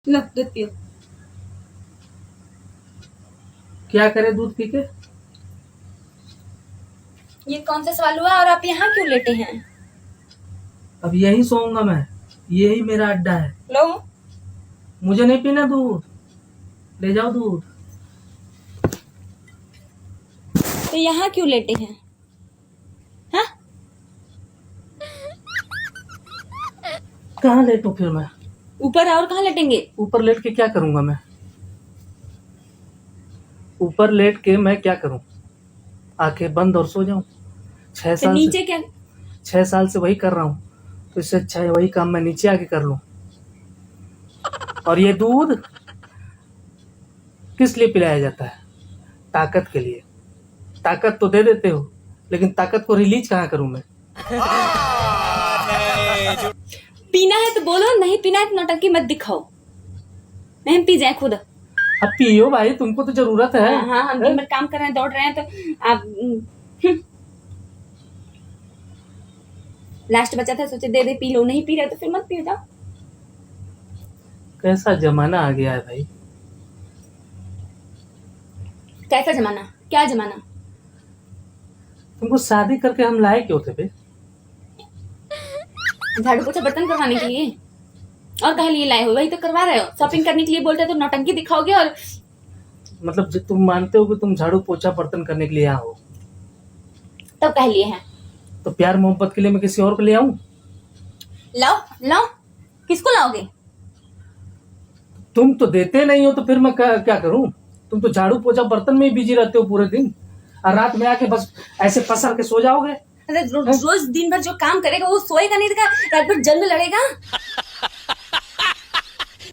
लो दूध पियो। क्या करे दूध पी के? ये कौन सा सवाल हुआ? और आप यहाँ क्यों लेटे हैं? अब यही सोऊंगा मैं, यही मेरा अड्डा है। लो। मुझे नहीं पीना दूध, ले जाओ दूध। तो यहाँ क्यों लेटे हैं? हाँ? कहाँ लेटूं फिर मैं? ऊपर और कहाँ लेटेंगे? ऊपर लेट के क्या करूंगा मैं? ऊपर लेट के मैं क्या करूं? आंखें बंद और सो जाऊं? तो नीचे क्या? 6 साल से वही कर रहा हूं, तो इससे अच्छा है वही काम मैं नीचे आके कर लूं। और ये दूध किस लिए पिलाया जाता है? ताकत के लिए। ताकत तो दे देते हो, लेकिन ताकत को रिलीज कहाँ करूं मैं? पीना है तो बोलो, नहीं पीना है तो नौटंकी मत दिखाओ। नहीं हम पी जाए खुद। अब पियो भाई, तुमको तो जरूरत है। हाँ हम दिन भर काम कर रहे हैं, दौड़ रहे हैं, तो आप लास्ट बचा था, सोचे दे दे पी लो। नहीं पी रहे तो फिर मत पियो, जाओ। कैसा जमाना आ गया है भाई। कैसा जमाना? क्या जमाना? तुमको शादी करके हम लाए क्यों थे बे? झाड़ू पोछा बर्तन करवाने के लिए। और कहे लिए लाए हो? वही तो करवा रहे हो। शॉपिंग करने के लिए बोलते तो नौटंकी दिखाओगे। और मतलब जो तुम मानते हो कि तुम झाड़ू पोछा बर्तन करने के लिए यहाँ हो, तब कह लिए हैं। तो प्यार मोहब्बत के लिए मैं किसी और को ले आऊं? लाओ लाओ। किसको लाओगे? तुम तो देते नहीं हो, तो फिर मैं क्या करूं? तुम तो झाड़ू पोछा बर्तन में ही बिजी रहते हो पूरे दिन, और रात में आके बस ऐसे पसर के सो जाओगे। अरे रोज दिन भर जो काम करेगा वो सोएगा नहीं, देगा रात भर जंग लड़ेगा।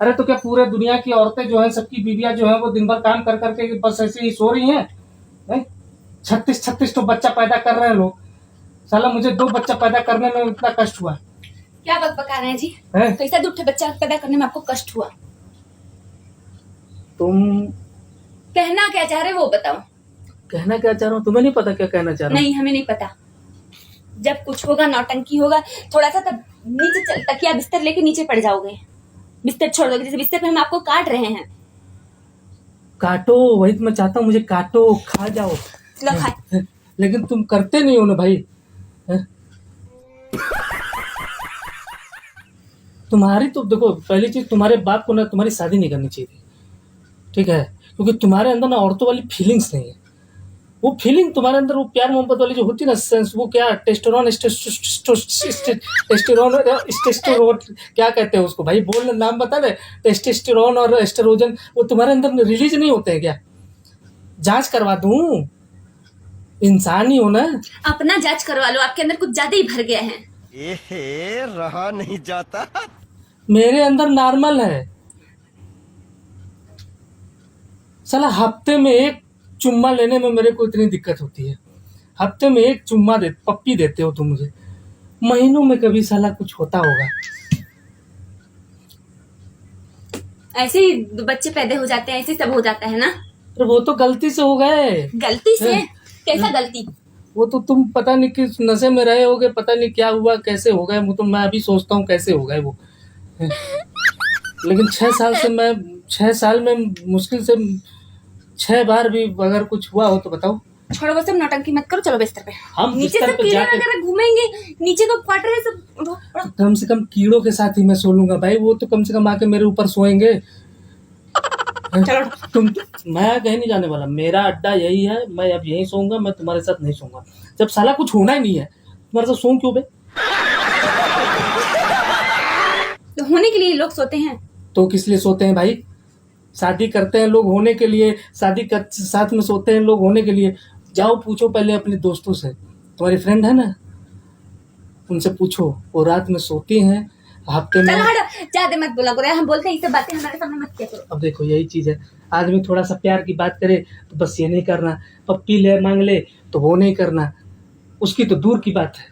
अरे तो क्या पूरे दुनिया की औरतें जो है, सबकी बीवियां जो है, वो दिन भर काम कर करके बस ऐसे ही सो रही हैं? 36 तो बच्चा पैदा कर रहे हैं लोग। साला मुझे 2 बच्चा पैदा करने में इतना कष्ट हुआ। क्या बक बका रहे हैं जी? है? कैसा दूठे बच्चा पैदा करने में आपको कष्ट हुआ? तुम कहना क्या चाह रहे वो बताओ। कहना क्या चाह रहा हूँ तुम्हें नहीं पता क्या कहना चाह रहा हूँ? नहीं हमें नहीं पता। जब कुछ होगा, नौटंकी होगा थोड़ा सा, तब नीचे चल तकिया बिस्तर लेके नीचे पड़ जाओगे। बिस्तर छोड़ दोगे, जैसे बिस्तर पे हम आपको काट रहे हैं। काटो, वही तो मैं चाहता हूँ, मुझे काटो, खा जाओ। लो खाए। लेकिन तुम करते नहीं हो ना भाई। तुम्हारी तो देखो, पहली चीज तुम्हारे बाप को ना तुम्हारी शादी नहीं करनी चाहिए थी, ठीक है? क्योंकि तुम्हारे अंदर ना औरतों वाली फीलिंग्स नहीं है। वो फीलिंग तुम्हारे अंदर, वो प्यार मोहब्बत वाली जो होती है ना सेंस, वो क्या टेस्टोरॉन टेस्टोस्टेरोन क्या कहते हैं उसको भाई? बोल, नाम बता दे। टेस्टोस्टेरोन और एस्ट्रोजन, वो तुम्हारे अंदर रिलीज नहीं होते हैं क्या? जांच करवा दूं? इंसान ही हो ना। अपना जांच करवा लो, आपके अंदर कुछ ज्यादा ही भर गया है। एहे, रहा नहीं जाता। मेरे अंदर नॉर्मल है। साला हफ्ते में एक चुम्मा लेने में मेरे को इतनी दिक्कत होती है। हफ्ते में एक चुम्मा पप्पी देते हो तुम मुझे, महीनों में कभी साला कुछ होता होगा? ऐसे ही बच्चे पैदा हो जाते हैं, ऐसे सब हो जाता है ना। तो वो तो गलती से हो गए। गलती से? कैसा गलती? वो तो तुम पता नहीं किस नशे में रहे होगे, पता नहीं क्या हुआ, कैसे हो गए। वो तो मैं अभी सोचता हूँ कैसे हो गए वो। लेकिन 6 साल में मुश्किल से 6 बार भी अगर कुछ हुआ हो तो बताओ। छोड़ो, बस सब नौटंकी मत करो, चलो बिस्तर पे। हम नीचे बिस्तर सब पे कीड़े जाके वगैरह घूमेंगे, नीचे तो क्वार्टर है सब। कम से कम कीड़ों के साथ ही मैं सो लूंगा भाई। वो तो कम से कम आके मेरे ऊपर सोएंगे। चलो मैं कहीं नहीं जाने वाला, मेरा अड्डा यही है, मैं अब यहीं सोऊंगा, मैं तुम्हारे साथ नहीं सोऊंगा। जब साला कुछ होना ही नहीं है, तुम्हारे साथ सोऊं क्यों बे? तो होने के लिए लोग सोते हैं। तो किस लिए सोते हैं भाई? शादी करते हैं लोग होने के लिए, साथ में सोते हैं लोग होने के लिए। जाओ पूछो पहले अपने दोस्तों से, तुम्हारी फ्रेंड है ना, उनसे पूछो, वो रात में सोती हैं हफ्ते में। चलो हटो, ज्यादा मत बोला करो, हम बोलते हैं ये सब बातें हमारे सामने मत किया करो। अब देखो यही चीज है, आदमी थोड़ा सा प्यार की बात करे तो बस ये नहीं करना, पप्पी ले मांग ले तो वो नहीं करना, उसकी तो दूर की बात है।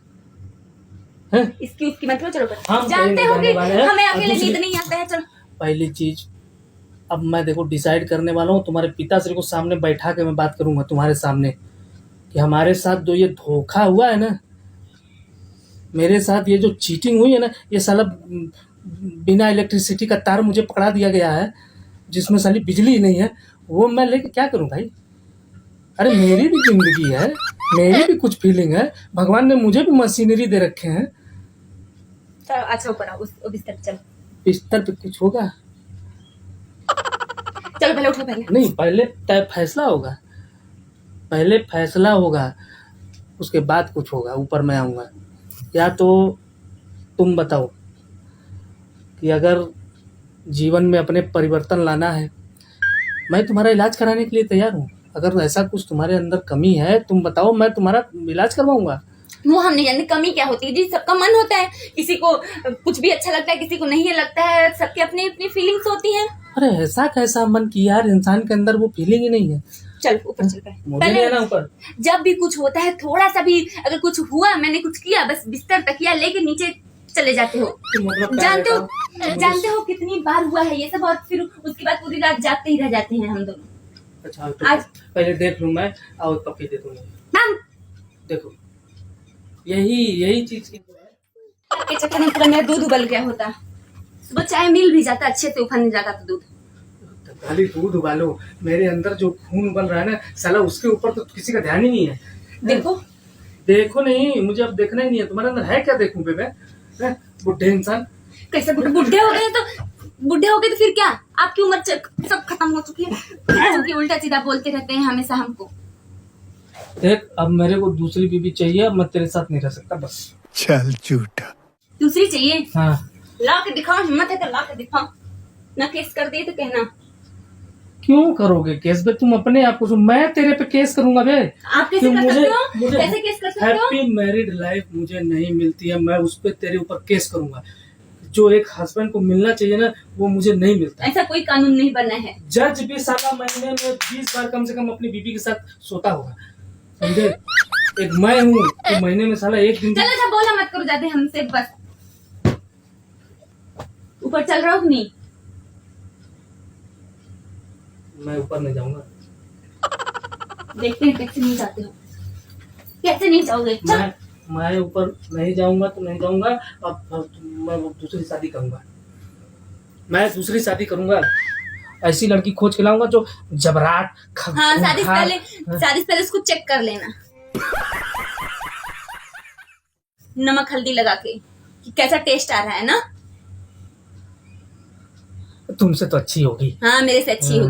इसकी उसकी मतलब चलो हम जानते हो कि हमें और अकेले नींद नहीं आता है। चलो पहली चीज, अब मैं देखो डिसाइड करने वाला हूँ, तुम्हारे पिताश्री को सामने बैठा के मैं बात करूंगा तुम्हारे सामने कि हमारे साथ जो ये धोखा हुआ है ना, मेरे साथ ये जो चीटिंग हुई है ना, ये साला बिना इलेक्ट्रिसिटी का तार मुझे पकड़ा दिया गया है, जिसमें साली बिजली ही नहीं है, वो मैं लेके क्या करूं भाई? अरे मेरी भी जिंदगी है, मेरी भी कुछ फीलिंग है, भगवान ने मुझे भी मशीनरी दे रखे हैं। चल अच्छा ऊपर आओ, उस बिस्तर पे चल। बिस्तर पे कुछ होगा? चलो पहले उठो पहले। नहीं, पहले तय फैसला होगा, पहले फैसला होगा, उसके बाद कुछ होगा, ऊपर मैं आऊँगा। या तो तुम बताओ कि अगर जीवन में अपने परिवर्तन लाना है, मैं तुम्हारा इलाज कराने के लिए तैयार हूँ। अगर ऐसा कुछ तुम्हारे अंदर कमी है, तुम बताओ, मैं तुम्हारा इलाज करवाऊंगा। वो हम नहीं जानते कमी क्या होती है जी, सबका मन होता है, किसी को कुछ भी अच्छा लगता है, किसी को नहीं लगता है, सबके अपनी अपनी फीलिंग्स होती हैं। अरे ऐसा कैसा मन कि यार इंसान के अंदर वो फीलिंग ही नहीं है। चल ऊपर चल मुझे नहीं आना ऊपर। जब भी कुछ होता है, थोड़ा सा भी अगर कुछ हुआ, मैंने कुछ किया, बस बिस्तर तकिया लेके नीचे चले जाते हो। जानते हो कितनी बार हुआ है ये सब, और फिर उसके बाद पूरी रात जागते ही रह जाते हैं हम दोनों। अच्छा तो आज पहले देख लूं मैं, आओ पक्के दे दूंगा। मैम देखो यही चीज के चक्कर में पूरा मेरा दूध उबल गया होता, सुबह चाय मिल भी जाता, अच्छे से उफान जाता तो दूध। खाली दूध उबालो, मेरे अंदर जो खून उबल रहा है ना साला, उसके ऊपर तो किसी का ध्यान ही नहीं है। देखो नहीं, मुझे अब देखना ही नहीं है। तुम्हारे अंदर है क्या देखूं बे मैं? बुढ़े इंसान। कैसे बुढ़े हो गए? तो फिर क्या, आपकी उम्र सब खत्म हो चुकी है, उल्टा सीधा बोलते रहते हैं हमेशा हमको। देख अब मेरे को दूसरी बीवी चाहिए, अब मैं तेरे साथ नहीं रह सकता बस। चल झूठा। दूसरी चाहिए? हाँ ला के दिखाओ, हिम्मत है तो ला के दिखाओ, ना केस कर दिए तो कहना। क्यों करोगे केस बे? तुम अपने आप को, मैं तेरे पे केस करूंगा बे? आप कैसे कर सकते हो? कैसे केस कर सकते हो? हैप्पी मैरिड लाइफ मुझे नहीं मिलती है, मैं उस पे तेरे ऊपर केस करूंगा। जो एक हस्बैंड को मिलना चाहिए ना, वो मुझे नहीं मिलता। ऐसा कोई कानून नहीं बना है। जज भी साला महीने में 20 बार कम से कम अपनी बीवी के साथ सोता होगा, समझे? एक मैं हूँ तो महीने में साला एक दिन। चलो अच्छा बोला मत करो ज्यादा हमसे, बस ऊपर चल रहा हो नहीं? मैं ऊपर नहीं जाऊंगा। देखते हैं कैसे नहीं जाते हो, कैसे नहीं जाओगे? चल। मैं ऊपर नहीं जाऊंगा तो नहीं जाऊंगा। अब मैं वो दूसरी शादी करूंगा, मैं दूसरी शादी करूंगा। ऐसी लड़की खोज के लाऊंगा जो जबराट हाँ, शादी से पहले उसको चेक कर लेना, नमक हल्दी लगा के कि कैसा टेस्ट आ रहा है ना। तुमसे तो अच्छी होगी। हाँ मेरे से अच्छी होगी।